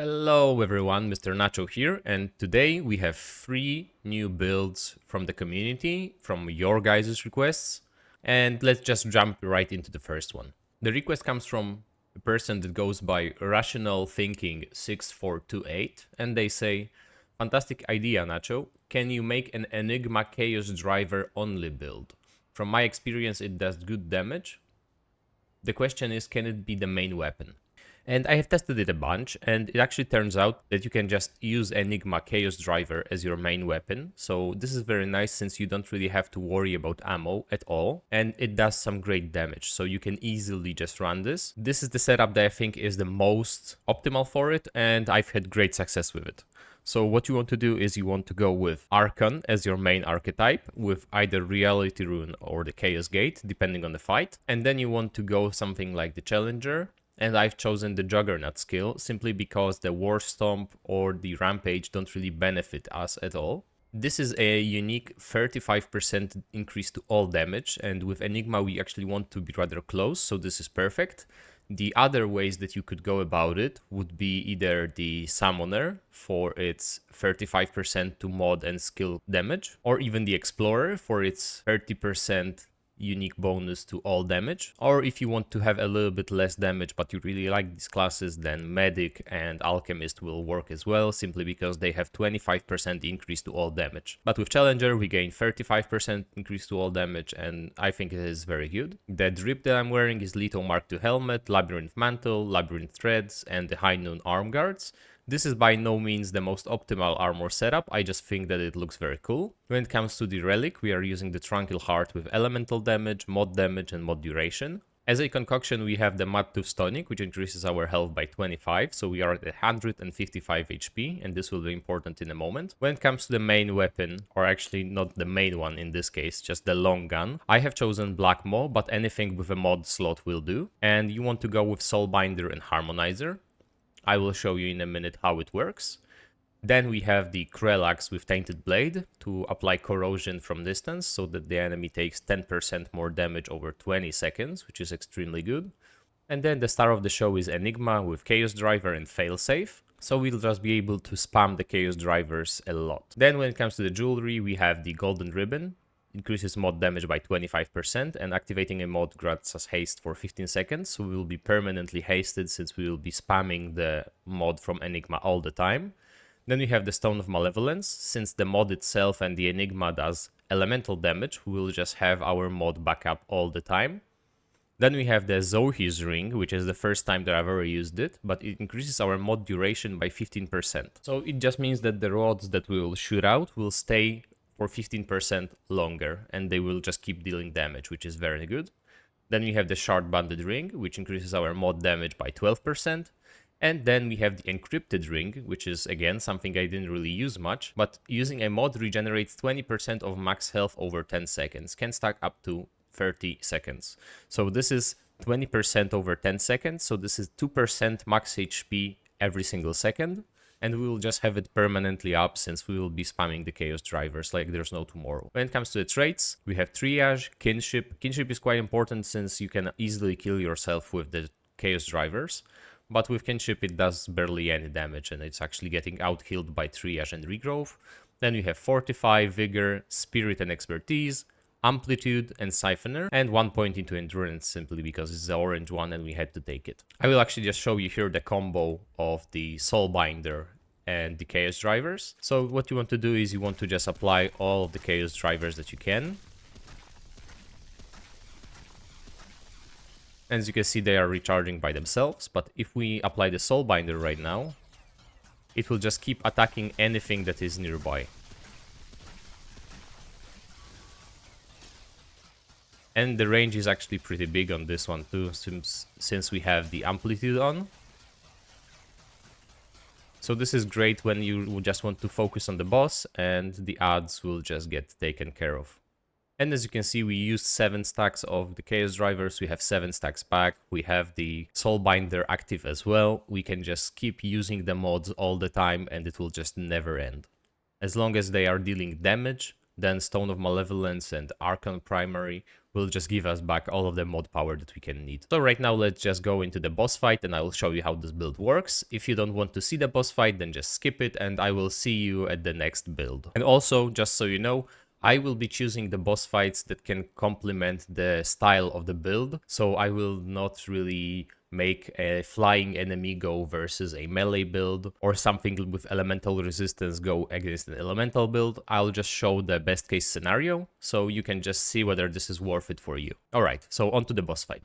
Hello everyone, Mr. Nacho here, and today we have 3 new builds from the community, from your guys' requests, and let's just jump right into the first one. The request comes from a person that goes by Rational Thinking 6428, and they say, "Fantastic idea, Nacho. Can you make an Enigma Chaos Driver only build? From my experience, it does good damage. The question is, can it be the main weapon?" And I have tested it a bunch, and it actually turns out that you can just use Enigma Chaos Driver as your main weapon. So this is very nice since you don't really have to worry about ammo at all, and it does some great damage. So you can easily just run this. This is the setup that I think is the most optimal for it, and I've had great success with it. So what you want to do is you want to go with Archon as your main archetype with either Reality Rune or the Chaos Gate, depending on the fight. And then you want to go something like the Challenger. And I've chosen the Juggernaut skill simply because the War Stomp or the Rampage don't really benefit us at all. This is a unique 35% increase to all damage, and with Enigma we actually want to be rather close, so this is perfect. The other ways that you could go about it would be either the Summoner for its 35% to mod and skill damage, or even the Explorer for its 30% unique bonus to all damage. Or if you want to have a little bit less damage but you really like these classes, then Medic and Alchemist will work as well, simply because they have 25% increase to all damage. But with Challenger we gain 35% increase to all damage, and I think it is very good. The drip that I'm wearing is Lethal Mark II Helmet, Labyrinth Mantle, Labyrinth Threads, and the High Noon Arm Guards. This is by no means the most optimal armor setup, I just think that it looks very cool. When it comes to the relic, we are using the Tranquil Heart with elemental damage, mod duration. As a concoction, we have the Mad-Tooth Tonic, which increases our health by 25, so we are at 155 HP, and this will be important in a moment. When it comes to the main weapon, or actually not the main one in this case, just the long gun, I have chosen Black Maw, but anything with a mod slot will do. And you want to go with Soulbinder and Harmonizer. I will show you in a minute how it works. Then we have the Krelax with Tainted Blade to apply corrosion from distance so that the enemy takes 10% more damage over 20 seconds, which is extremely good. And then the star of the show is Enigma with Chaos Driver and Failsafe. So we'll just be able to spam the Chaos Drivers a lot. Then when it comes to the jewelry, we have the Golden Ribbon. Increases mod damage by 25%, and activating a mod grants us haste for 15 seconds, so we will be permanently hasted since we will be spamming the mod from Enigma all the time. Then we have the Stone of Malevolence. Since the mod itself and the Enigma does elemental damage, we will just have our mod backup all the time. Then we have the Zohi's Ring, which is the first time that I've ever used it, but it increases our mod duration by 15%. So it just means that the rods that we will shoot out will stay for 15% longer, and they will just keep dealing damage, which is very good. Then we have the Shard Banded Ring, which increases our mod damage by 12%. And then we have the Encrypted Ring, which is again something I didn't really use much, but using a mod regenerates 20% of max health over 10 seconds, can stack up to 30 seconds. So this is 20% over 10 seconds, so this is 2% max HP every single second. And we will just have it permanently up since we will be spamming the Chaos Drivers like there's no tomorrow. When it comes to the traits, we have Triage, Kinship. Kinship is quite important since you can easily kill yourself with the Chaos Drivers. But with Kinship it does barely any damage, and it's actually getting out-healed by Triage and Regrowth. Then we have Fortify, Vigor, Spirit and Expertise, Amplitude and Siphoner, and 1 point into Endurance simply because it's the orange one and we had to take it. I will actually just show you here the combo of the Soulbinder and the Chaos Drivers. So what you want to do is you want to just apply all of the Chaos Drivers that you can. As you can see, they are recharging by themselves, but if we apply the Soulbinder right now, it will just keep attacking anything that is nearby. And the range is actually pretty big on this one too, since we have the Amplitude on. So this is great when you just want to focus on the boss and the adds will just get taken care of. And as you can see, we used 7 stacks of the Chaos Drivers, we have 7 stacks back, we have the Soulbinder active as well. We can just keep using the mods all the time and it will just never end. As long as they are dealing damage, then Stone of Malevolence and Archon Primary will just give us back all of the mod power that we can need. So right now let's just go into the boss fight and I will show you how this build works. If you don't want to see the boss fight, then just skip it and I will see you at the next build. And also, just so you know, I will be choosing the boss fights that can complement the style of the build, so I will not really make a flying enemy go versus a melee build or something with elemental resistance go against an elemental build. I'll just show the best case scenario, so you can just see whether this is worth it for you. Alright, so on to the boss fight.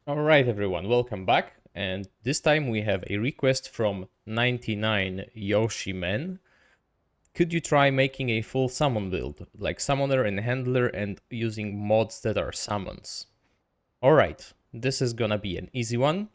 Alright everyone, welcome back, and this time we have a request from 99 Yoshi Men. Could you try making a full summon build, like summoner and handler and using mods that are summons? Alright, this is gonna be an easy one,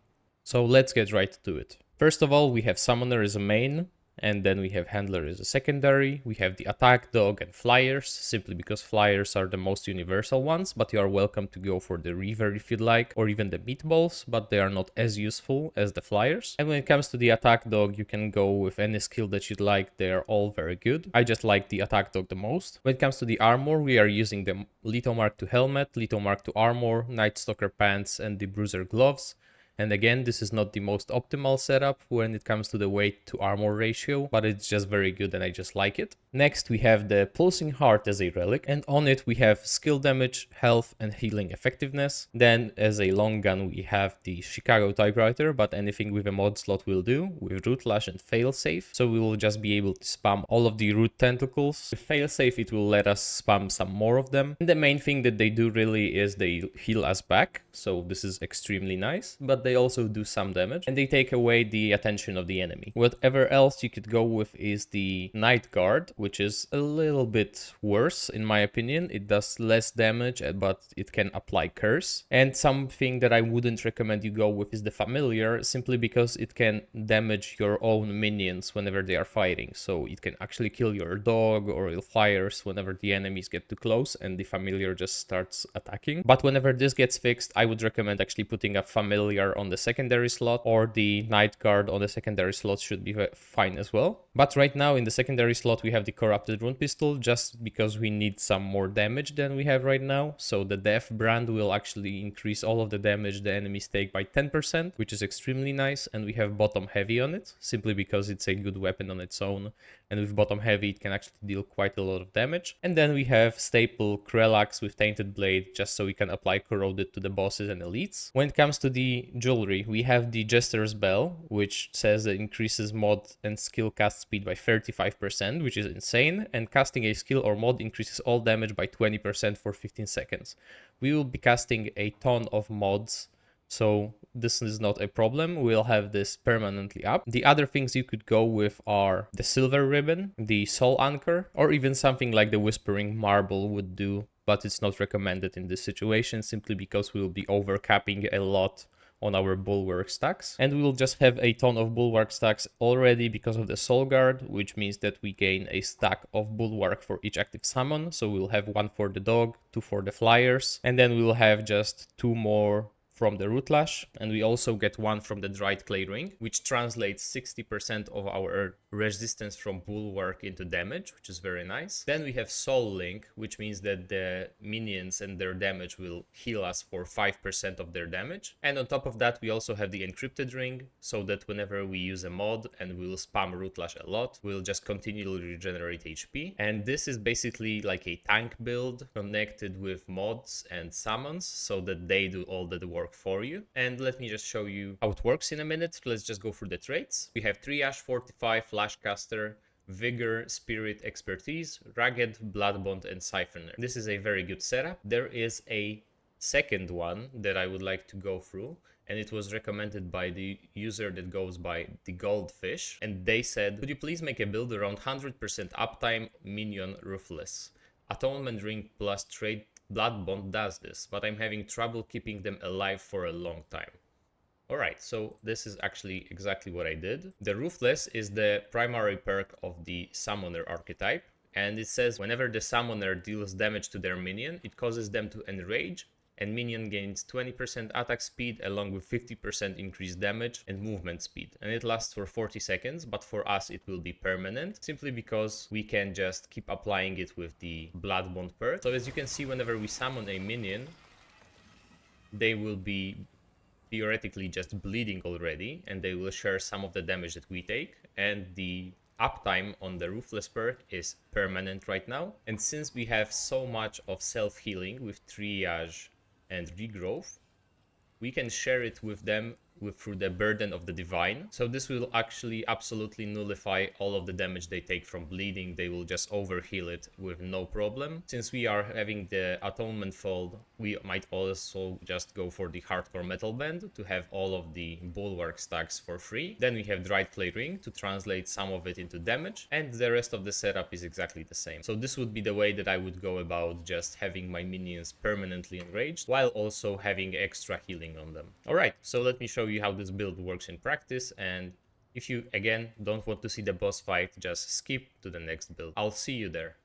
so let's get right to it. First of all, we have summoner as a main, and then we have handler as a secondary. We have the attack dog and flyers, simply because flyers are the most universal ones, but you are welcome to go for the reaver if you'd like, or even the meatballs, but they are not as useful as the flyers. And when it comes to the attack dog, you can go with any skill that you'd like. They're all very good. I just like the attack dog the most. When it comes to the armor, we are using the Lithomark to helmet, Lithomark to armor, Night Stalker pants, and the Bruiser gloves. And again, this is not the most optimal setup when it comes to the weight to armor ratio, but it's just very good and I just like it. Next, we have the Pulsing Heart as a relic, and on it we have skill damage, health, and healing effectiveness. Then as a long gun, we have the Chicago typewriter, but anything with a mod slot will do, with Root Lash and Failsafe. So we will just be able to spam all of the root tentacles. With Failsafe, it will let us spam some more of them. And the main thing that they do really is they heal us back, so this is extremely nice, but they also do some damage, and they take away the attention of the enemy. Whatever else you could go with is the Night Guard, which is a little bit worse in my opinion. It does less damage, but it can apply curse. And something that I wouldn't recommend you go with is the Familiar, simply because it can damage your own minions whenever they are fighting. So it can actually kill your dog or your flyers whenever the enemies get too close and the Familiar just starts attacking. But whenever this gets fixed, I would recommend actually putting a Familiar on the secondary slot, or the Night Guard on the secondary slot should be fine as well. But right now in the secondary slot we have the Corrupted Rune Pistol, just because we need some more damage than we have right now. So the Death Brand will actually increase all of the damage the enemies take by 10%, which is extremely nice. And we have Bottom Heavy on it, simply because it's a good weapon on its own. And with Bottom Heavy it can actually deal quite a lot of damage. And then we have staple Krelax with Tainted Blade, just so we can apply Corroded to the bosses and elites. When it comes to the jewelry, we have the Jester's Bell, which says it increases mod and skill cast speed by 35%, which is insane, and casting a skill or mod increases all damage by 20% for 15 seconds. We will be casting a ton of mods, so this is not a problem. We'll have this permanently up. The other things you could go with are the Silver Ribbon, the Soul Anchor, or even something like the Whispering Marble would do, but it's not recommended in this situation simply because we will be overcapping a lot on our bulwark stacks, and we will just have a ton of bulwark stacks already because of the Soul Guard, which means that we gain a stack of bulwark for each active summon. So we'll have 1 for the dog, 2 for the flyers, and then we will have just 2 more from the Root Lash, and we also get 1 from the Dried Clay Ring, which translates 60% of our resistance from bulwark into damage, which is very nice. Then we have Soul Link, which means that the minions and their damage will heal us for 5% of their damage. And on top of that, we also have the Encrypted Ring, so that whenever we use a mod and we will spam Root Lash a lot, we'll just continually regenerate HP. And this is basically like a tank build connected with mods and summons, so that they do all the work for you. And let me just show you how it works in a minute. Let's just go through the traits. We have Triage, Fortify, Flashcaster, Vigor, Spirit, Expertise, Ragged, Bloodbond, and Siphoner. This is a very good setup. There is a second one that I would like to go through, and it was recommended by the user that goes by the Goldfish, and they said, could you please make a build around 100% uptime minion Ruthless? Atonement Ring plus Trade Blood Bond does this, but I'm having trouble keeping them alive for a long time. Alright, so this is actually exactly what I did. The Ruthless is the primary perk of the Summoner archetype, and it says whenever the Summoner deals damage to their minion, it causes them to enrage, and minion gains 20% attack speed along with 50% increased damage and movement speed. And it lasts for 40 seconds, but for us it will be permanent, simply because we can just keep applying it with the Blood Bond perk. So as you can see, whenever we summon a minion, they will be theoretically just bleeding already, and they will share some of the damage that we take, and the uptime on the Ruthless perk is permanent right now. And since we have so much of self-healing with Triage and Regrowth, we can share it with them through the Burden of the Divine. So this will actually absolutely nullify all of the damage they take from bleeding. They will just overheal it with no problem. Since we are having the Atonement Fold, we might also just go for the Hardcore Metal Band to have all of the Bulwark stacks for free. Then we have Dried Clay Ring to translate some of it into damage, and the rest of the setup is exactly the same. So this would be the way that I would go about just having my minions permanently enraged while also having extra healing on them. Alright, so let me show you how this build works in practice, and if you again don't want to see the boss fight, just skip to the next build. I'll see you there.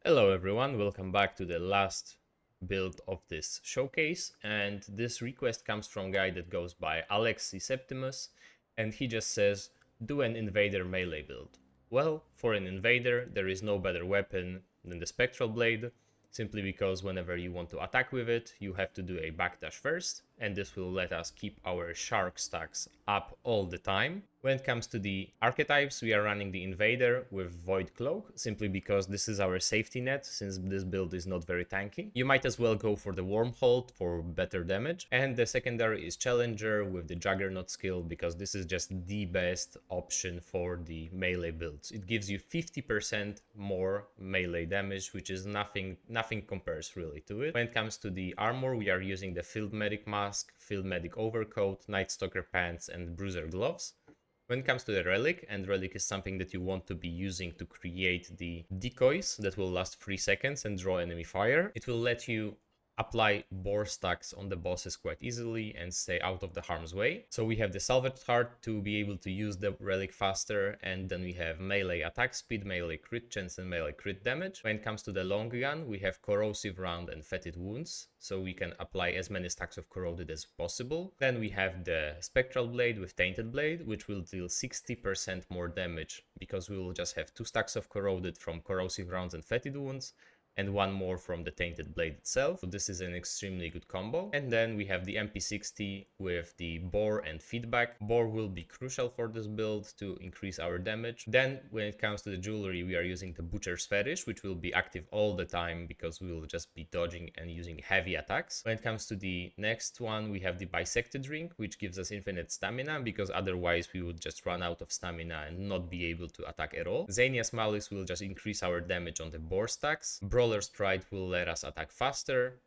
Hello everyone, welcome back to the last build of this showcase, and this request comes from a guy that goes by Alexi Septimus, and he just says, do an Invader melee build. Well, for an Invader, there is no better weapon than the Spectral Blade, simply because whenever you want to attack with it, you have to do a backdash first, and this will let us keep our shark stacks up all the time. When it comes to the archetypes, we are running the Invader with Void Cloak, simply because this is our safety net, since this build is not very tanky. You might as well go for the Wormhold for better damage, and the secondary is Challenger with the Juggernaut skill, because this is just the best option for the melee builds. It gives you 50% more melee damage, which is nothing compares really to it. When it comes to the armor, we are using the Field Medic mask, Field Medic overcoat, Night Stalker pants, and Bruiser gloves. When it comes to the relic, and relic is something that you want to be using to create the decoys that will last 3 seconds and draw enemy fire, it will let you apply bore stacks on the bosses quite easily and stay out of the harm's way. So we have the salvage heart to be able to use the relic faster, and then we have melee attack speed, melee crit chance, and melee crit damage. When it comes to the long gun, we have corrosive round and fetid wounds, so we can apply as many stacks of corroded as possible. Then we have the spectral blade with tainted blade, which will deal 60% more damage, because we will just have 2 stacks of corroded from corrosive rounds and fetid wounds, and 1 more from the tainted blade itself. So this is an extremely good combo. And then we have the MP60 with the bore and feedback. Bore will be crucial for this build to increase our damage. Then when it comes to the jewelry, we are using the Butcher's Fetish, which will be active all the time because we will just be dodging and using heavy attacks. When it comes to the next one, we have the Bisected Ring, which gives us infinite stamina, because otherwise we would just run out of stamina and not be able to attack at all. Xenia's Malice will just increase our damage on the bore stacks. Brawler's Pride will let us attack faster,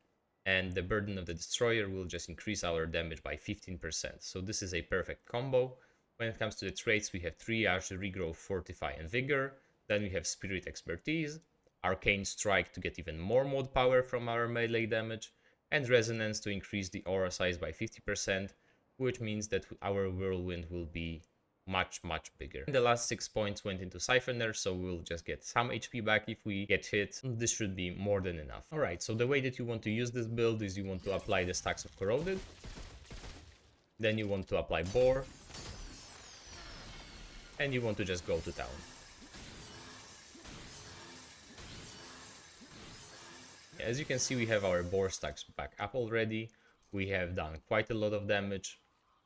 and the Burden of the Destroyer will just increase our damage by 15%. So this is a perfect combo. When it comes to the traits, we have Triage, Regrow, Fortify, and Vigor. Then we have Spirit Expertise, Arcane Strike to get even more mod power from our melee damage, and Resonance to increase the aura size by 50%, which means that our Whirlwind will be much bigger. The last 6 points went into Siphoner, so we'll just get some HP back if we get hit. This should be more than enough. Alright, so the way that you want to use this build is you want to apply the stacks of corroded, then you want to apply bore, and you want to just go to town. As you can see, we have our bore stacks back up already. We have done quite a lot of damage.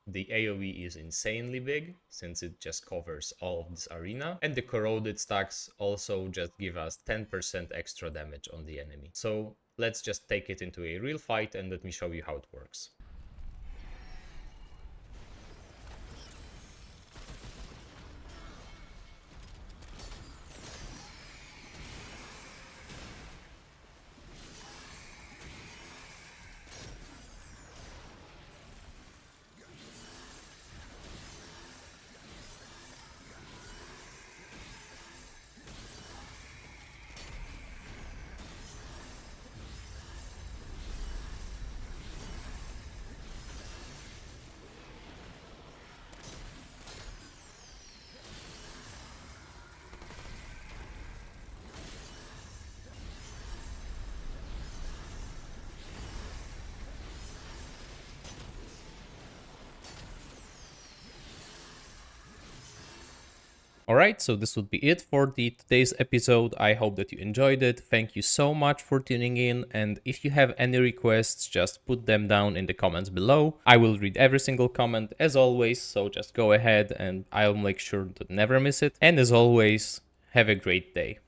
The AoE is insanely big, since it just covers all of this arena. And the corroded stacks also just give us 10% extra damage on the enemy. So let's just take it into a real fight and let me show you how it works. Alright, so this would be it for today's episode. I hope that you enjoyed it. Thank you so much for tuning in, and if you have any requests, just put them down in the comments below. I will read every single comment as always, so just go ahead and I'll make sure to never miss it. And as always, have a great day.